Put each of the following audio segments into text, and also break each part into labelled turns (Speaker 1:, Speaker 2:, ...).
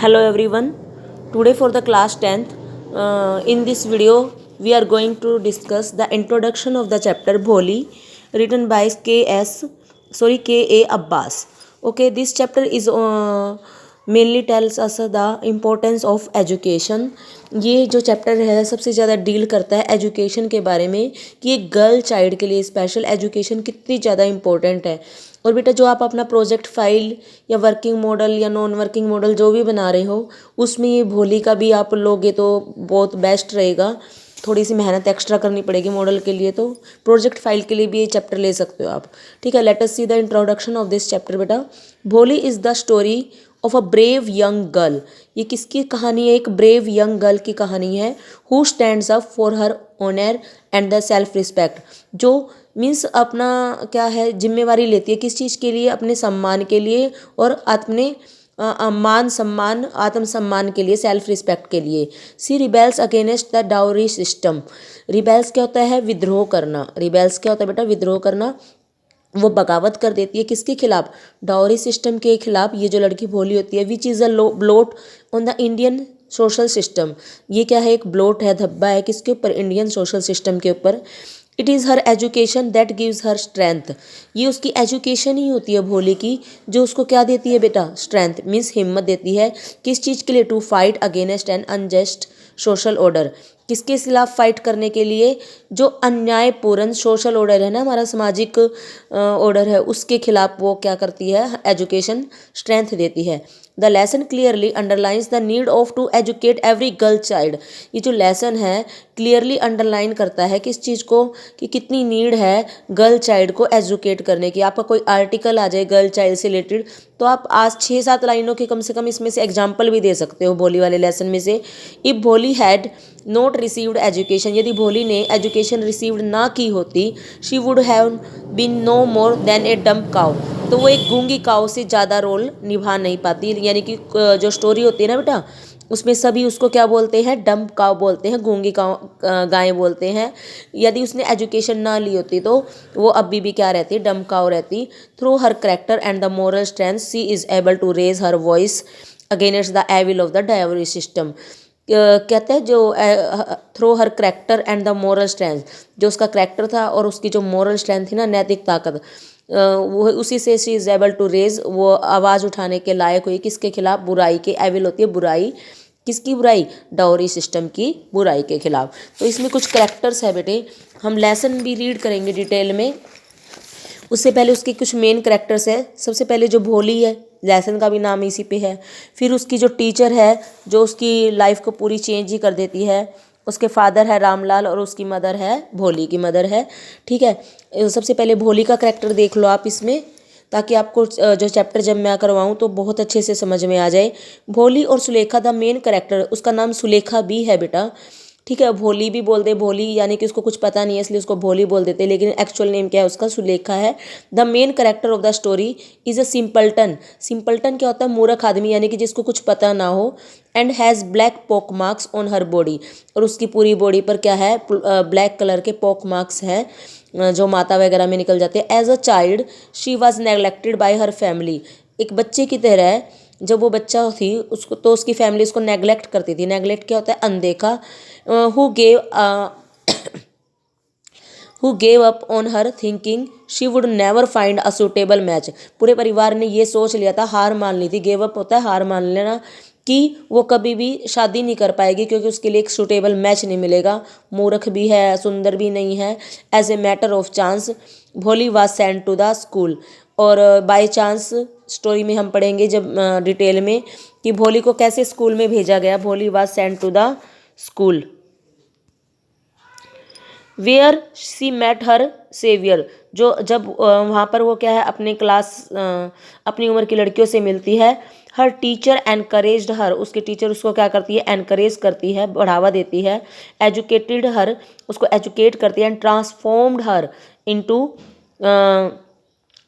Speaker 1: Hello everyone. Today for the class 10th, in this video we are going to discuss the introduction of the chapter Bholi, written by K.A. Abbas. Okay, this chapter is mainly tells us the importance of education. ये जो chapter है सबसे ज़्यादा deal करता है education के बारे में कि एक गर्ल चाइल्ड के लिए स्पेशल एजुकेशन कितनी ज़्यादा इम्पोर्टेंट है। और बेटा जो आप अपना प्रोजेक्ट फाइल या वर्किंग मॉडल या नॉन वर्किंग मॉडल जो भी बना रहे हो उसमें ये भोली का भी आप लोगे तो बहुत बेस्ट रहेगा। थोड़ी सी मेहनत एक्स्ट्रा करनी पड़ेगी मॉडल के लिए, तो प्रोजेक्ट फाइल के लिए भी ये चैप्टर ले सकते हो आप। ठीक है, let us see the introduction of this chapter. बेटा भोली is the story of a brave young girl. ये किसकी कहानी है? एक ब्रेव यंग गर्ल की कहानी है। Who stands up for her honour and the self respect. जो मीन्स अपना क्या है जिम्मेवारी लेती है किस चीज़ के लिए? अपने सम्मान के लिए और अपने मान सम्मान आत्मसम्मान के लिए, सेल्फ रिस्पेक्ट के लिए। She rebels against the dowry system. Rebels क्या होता है? विद्रोह करना। रिबेल्स क्या होता है बेटा? विद्रोह करना। वो बगावत कर देती है किसके खिलाफ? डाउरी सिस्टम के खिलाफ। ये जो लड़की भोली होती है, which is a bloat on the Indian social system. ये क्या है? एक ब्लोट है, धब्बा है किसके ऊपर? इंडियन सोशल सिस्टम के ऊपर। It is her education that gives her strength. ये उसकी एजुकेशन ही होती है भोली की जो उसको क्या देती है बेटा? स्ट्रेंथ मीन्स हिम्मत देती है। किस चीज़ के लिए? To fight against an unjust social order. किसके खिलाफ फाइट करने के लिए? जो अन्यायपूर्ण सोशल ऑर्डर है ना, हमारा सामाजिक ऑर्डर है, उसके खिलाफ वो क्या करती है? एजुकेशन स्ट्रेंथ देती है। The lesson clearly underlines the need of to educate every girl child. ये जो लेसन है क्लियरली अंडरलाइन करता है किस चीज़ को? कि कितनी नीड है गर्ल चाइल्ड को एजुकेट करने की। आपका कोई आर्टिकल आ जाए गर्ल चाइल्ड से रिलेटेड तो आप आज 6-7 लाइनों के कम से कम इसमें से एग्जाम्पल भी दे सकते हो भोली वाले लेसन में से। इफ भोली हैड नॉट रिसीव्ड एजुकेशन, यदि भोली ने एजुकेशन रिसीव्ड ना की होती, she would have been no more than a dumb cow. तो वो एक गूंगी काउ से ज़्यादा रोल निभा नहीं पाती। यानी कि जो स्टोरी होती है ना बेटा, उसमें सभी उसको क्या बोलते हैं? डम्प काउ बोलते हैं, गूंगी काउ गायें बोलते हैं। यदि उसने एजुकेशन ना ली होती तो वो अभी भी क्या रहती? डम्प काउ रहती। Through her character and the moral strength she is able to raise her voice against the evil of the dowry system. कहते हैं जो through her character and the moral strength, जो उसका करेक्टर था और उसकी जो मोरल स्ट्रेंथ थी ना, नैतिक ताकत, वो उसी से she is able to raise, वो आवाज़ उठाने के लायक हुई किसके खिलाफ? बुराई के। एविल होती है बुराई। किसकी बुराई? डाउरी सिस्टम की बुराई के खिलाफ। तो इसमें कुछ करेक्टर्स है बेटे, हम लेसन भी रीड करेंगे डिटेल में। उससे पहले उसके कुछ मेन करेक्टर्स है। सबसे पहले जो भोली है, लेसन का भी नाम इसी पे है। फिर उसकी जो टीचर है जो उसकी लाइफ को पूरी चेंज ही कर देती है, उसके फादर है रामलाल और उसकी मदर है भोली की मदर है। ठीक है, सबसे पहले भोली का करेक्टर देख लो आप इसमें, ताकि आपको जो चैप्टर जब मैं करवाऊँ तो बहुत अच्छे से समझ में आ जाए। भोली और सुलेखा द मेन करेक्टर, उसका नाम सुलेखा भी है बेटा। ठीक है, भोली भी बोल दे, भोली यानी कि उसको कुछ पता नहीं है इसलिए उसको भोली बोल देते, लेकिन एक्चुअल नेम क्या है उसका? सुलेखा है। The main character of the story is a simpleton. Simpleton क्या होता है? मूर्ख आदमी, यानी कि जिसको कुछ पता ना हो। And has black pock marks on her body, और उसकी पूरी बॉडी पर क्या है? ब्लैक कलर के पॉक मार्क्स हैं जो माता वगैरह में निकल जाते हैं। As a child she was neglected by her family. एक बच्चे की तरह जब वो बच्चा थी उसको, तो उसकी फैमिली उसको नेग्लेक्ट करती थी। नेग्लेक्ट क्या होता है? अनदेखा। Who gave who gave up on her thinking she would never find a suitable match. पूरे परिवार ने ये सोच लिया था, हार मान ली थी। गेव अप होता है हार मान लेना, कि वो कभी भी शादी नहीं कर पाएगी क्योंकि उसके लिए एक सुटेबल मैच नहीं मिलेगा। मूर्ख भी है, सुंदर भी नहीं है। As a matter of chance Bholi was sent to the school. और बाय चांस स्टोरी में हम पढ़ेंगे जब डिटेल में कि भोली को कैसे स्कूल में भेजा गया। Bholi was sent to the school where she met her saviour. जो जब वहाँ पर वो क्या है अपने क्लास अपनी उम्र की लड़कियों से मिलती है। हर टीचर एनकरेज्ड हर, उसके टीचर उसको क्या करती है? एनकरेज करती है, बढ़ावा देती है। एजुकेटेड हर, उसको एजुकेट करती है। And transformed her into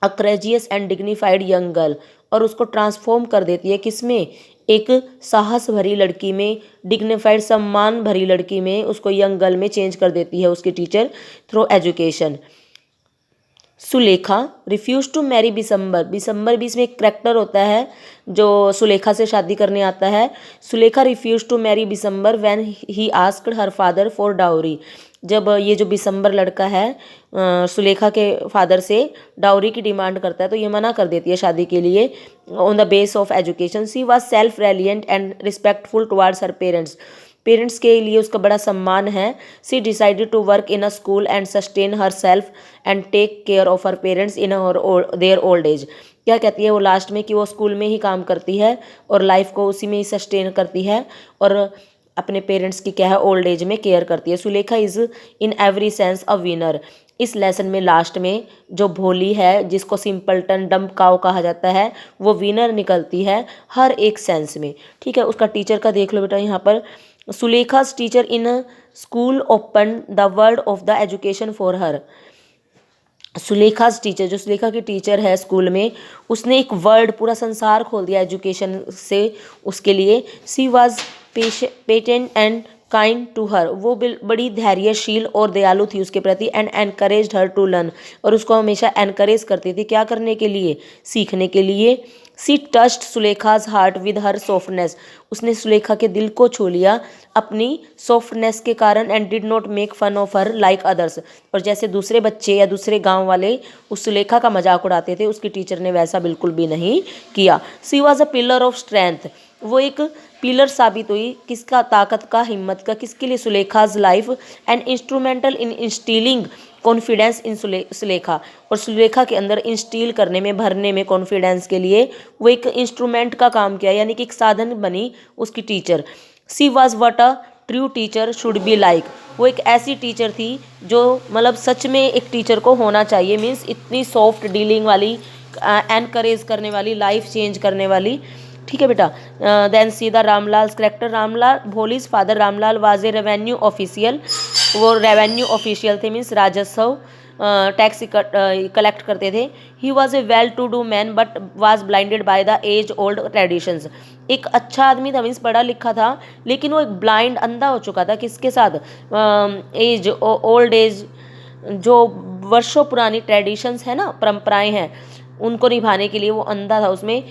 Speaker 1: a courageous and dignified young girl, और उसको ट्रांसफॉर्म कर देती है किसमें? एक साहस भरी लड़की में, डिग्निफाइड सम्मान भरी लड़की में, उसको यंग गर्ल में चेंज कर देती है उसकी teacher through education. Sulekha refuse to marry Bishambar. Bishambar भी इसमें एक करेक्टर होता है जो सुलेखा से शादी करने आता है। Sulekha refuse to marry Bishambar when he asked her father for dowry. जब ये जो बिसम्बर लड़का है सुलेखा के फादर से डाउरी की डिमांड करता है तो ये मना कर देती है शादी के लिए on the base of education. She was self reliant and respectful towards her parents. Parents के लिए उसका बड़ा सम्मान है। She decided to work in a school and sustain herself and take care of her parents in their old age. क्या कहती है वो लास्ट में कि वो स्कूल में ही काम करती है और लाइफ को उसी में ही सस्टेन करती है और अपने पेरेंट्स की क्या है ओल्ड एज में केयर करती है। Sulekha is in every sense a winner. इस लेसन में लास्ट में जो भोली है जिसको सिंपलटन डम्ब काउ कहा जाता है वो विनर निकलती है हर एक सेंस में। ठीक है, उसका टीचर का देख लो बेटा यहाँ पर। Sulekha's teacher in school open the world of the education for her. Sulekha's teacher जो सुलेखा की टीचर है स्कूल में उसने एक वर्ल्ड पूरा संसार खोल दिया एजुकेशन से उसके लिए। She was patient and kind to her. वो बड़ी धैर्यशील और दयालु थी उसके प्रति and encouraged her to learn. और उसको हमेशा एनकरेज करती थी क्या करने के लिए, सीखने के लिए। She touched Sulekha's heart with her softness. उसने सुलेखा के दिल को छू लिया अपनी सॉफ्टनेस के कारण and did not make fun of her like others. और जैसे दूसरे बच्चे या दूसरे गांव वाले उस सुलेखा का मजाक उड़ाते थे उसकी टीचर ने वैसा बिल्कुल भी नहीं किया। She was a pillar of strength. वो एक पिलर साबित हुई किसका, ताकत का, हिम्मत का। किसके लिए, Sulekha's life and instrumental in instilling confidence in Sulekha. और सुलेखा के अंदर इंस्टील करने में, भरने में कॉन्फिडेंस के लिए वो एक इंस्ट्रूमेंट का काम किया यानी कि एक साधन बनी उसकी teacher. She was what a true teacher should be like. वो एक ऐसी टीचर थी जो मतलब सच में एक टीचर को होना चाहिए। मीन्स इतनी सॉफ्ट डीलिंग वाली, एनकरेज करने वाली, लाइफ चेंज करने वाली। ठीक है बेटा। Then see the Ramlal character. Ramlal Bholi's father Ramlal was a revenue official. वो रेवेन्यू ऑफिशियल थे मीन्स राजस्व टैक्स कलेक्ट करते थे। He was a well to do man but was blinded by the age old traditions. एक अच्छा आदमी था मीन्स पढ़ा लिखा था लेकिन वो एक ब्लाइंड, अंधा हो चुका था किसके साथ, एज ओल्ड एज, जो वर्षों पुरानी ट्रेडिशंस है ना, परंपराएं हैं, उनको निभाने के लिए वो अंधा था। उसमें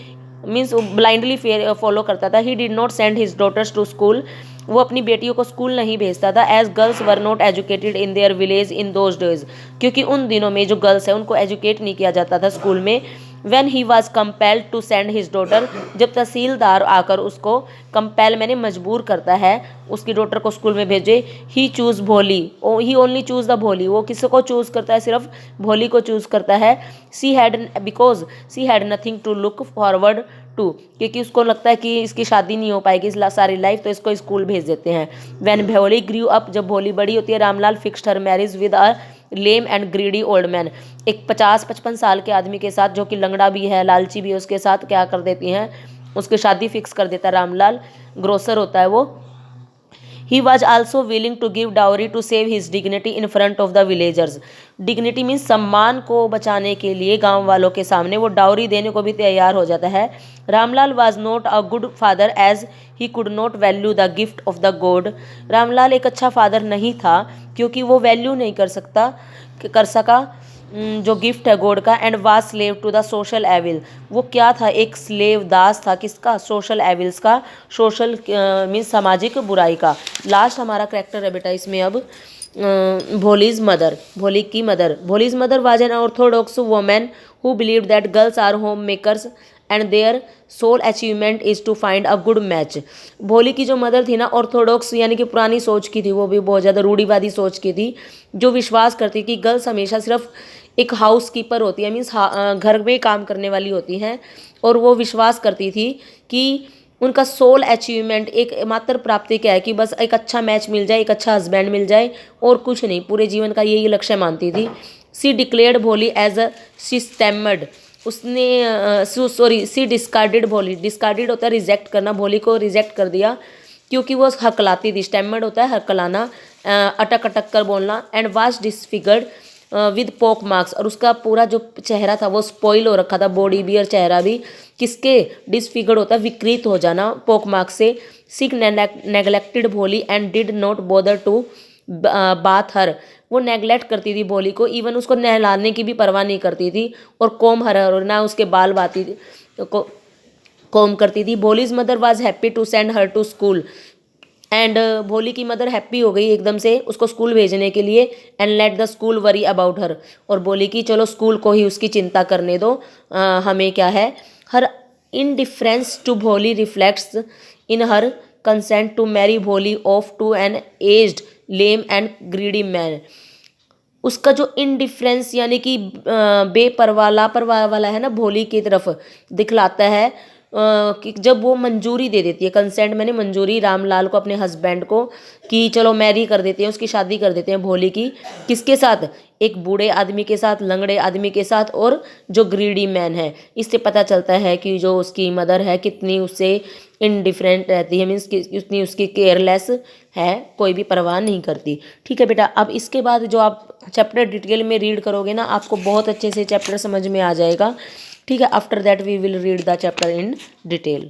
Speaker 1: मीन्स ब्लाइंडली फॉलो करता था। He did not send his daughters to school. वो अपनी बेटियों को स्कूल नहीं भेजता था। As girls were not educated in their village in those days. क्योंकि उन दिनों में जो गर्ल्स है उनको एजुकेट नहीं किया जाता था स्कूल में। When he was compelled to send his daughter. जब तहसीलदार आकर उसको कंपेल मैंने मजबूर करता है उसकी डॉटर को स्कूल में भेजे। ही चूज भोली। ही ओनली चूज द भोली। वो किसको चूज करता है, सिर्फ भोली को चूज करता है। She had because she had nothing to look forward to. क्योंकि उसको लगता है कि इसकी शादी नहीं हो पाएगी सारी लाइफ तो इसको स्कूल भेज देते हैं। व्हेन भोली ग्रू अप। जब भोली बड़ी होती है Ramlal fixed her marriage with a lame and greedy old man. एक 50-55 साल के आदमी के साथ जो कि लंगड़ा भी है, लालची भी है, उसके साथ क्या कर देती हैं, उसकी शादी फिक्स कर देता है रामलाल। ग्रोसर होता है वो। He was also willing to give dowry to save his dignity in front of the villagers. Dignity means सम्मान को बचाने के लिए गांव वालों के सामने वो डाउरी देने को भी तैयार हो जाता है। Ramlal was not a good father as he could not value the gift of the God. Ramlal एक अच्छा फादर नहीं था क्योंकि वो वैल्यू नहीं कर सका जो गिफ्ट है गॉड का। And was slave to the social evil. वो क्या था, एक स्लेव, दास था किसका, सोशल एविल्स का। सोशल मीन्स सामाजिक बुराई का। लास्ट हमारा करेक्टर है बेटा इसमें अब भोलीज मदर। भोली की mother. Bholi's mother was an orthodox women who believe that girls are home makers and their sole achievement is to find a good match. Bholi की जो मदर थी ना, ऑर्थोडॉक्स यानी कि पुरानी सोच की थी, वो भी बहुत ज़्यादा रूढ़िवादी सोच की थी, जो विश्वास करती कि गर्ल्स हमेशा सिर्फ एक हाउस कीपर होती है, मीन्स घर में काम करने वाली होती हैं। और वो विश्वास करती थी कि उनका सोल अचीवमेंट, एक मात्र प्राप्ति क्या है कि बस एक अच्छा मैच मिल जाए, एक अच्छा हस्बैंड मिल जाए और कुछ नहीं, पूरे जीवन का यही लक्ष्य मानती थी। सी डिक्लेयर्ड भोली एज अ सी स्टैमर्ड। उसने सी डिस्कार्डेड भोली। डिस्कार्डेड होता है रिजेक्ट करना, भोली को रिजेक्ट कर दिया क्योंकि वो हकलाती थी। स्टैमर्ड होता है हकलाना, अटक अटक कर बोलना। एंड वाज डिसफिगर्ड विद पोक मार्क्स। और उसका पूरा जो चेहरा था वो स्पॉइल हो रखा था, बॉडी भी और चेहरा भी। किसके, डिसफिगर्ड होता है विकृत हो जाना पोक मार्क्स से। She neglected Bholi and did not bother to bath her. वो नेगलेक्ट करती थी भोली को, इवन उसको नहलाने की भी परवाह नहीं करती थी, और कोम हर ना उसके बाल बाती थी कोम करती थी। Bholi's mother was happy to send her to school and Bholi की मदर हैप्पी हो गई एकदम से उसको स्कूल भेजने के लिए। And let the school worry about her, और बोली कि चलो स्कूल को ही उसकी चिंता करने दो, हमें क्या है। Her indifference to Bholi reflects in her consent to marry Bholi off to an aged lame and greedy man. उसका जो इनडिफरेंस यानी कि बेपरवाह लापरवाह वाला है ना भोली की तरफ दिखलाता है, कि जब वो मंजूरी दे देती है, कंसेंट मैंने मंजूरी रामलाल को अपने हस्बैंड को, कि चलो मैरी कर देते हैं, उसकी शादी कर देते हैं भोली की। किसके साथ? एक बूढ़े आदमी के साथ, लंगड़े आदमी के साथ, और जो ग्रीडी मैन है। इससे पता चलता है कि जो उसकी मदर है कितनी उससे इनडिफरेंट रहती है, मीन्स कितनी उसकी केयरलेस है, कोई भी परवाह नहीं करती। ठीक है बेटा, अब इसके बाद जो आप चैप्टर डिटेल में रीड करोगे ना, आपको बहुत अच्छे से चैप्टर समझ में आ जाएगा। ठीक है, after that we will read the chapter in detail.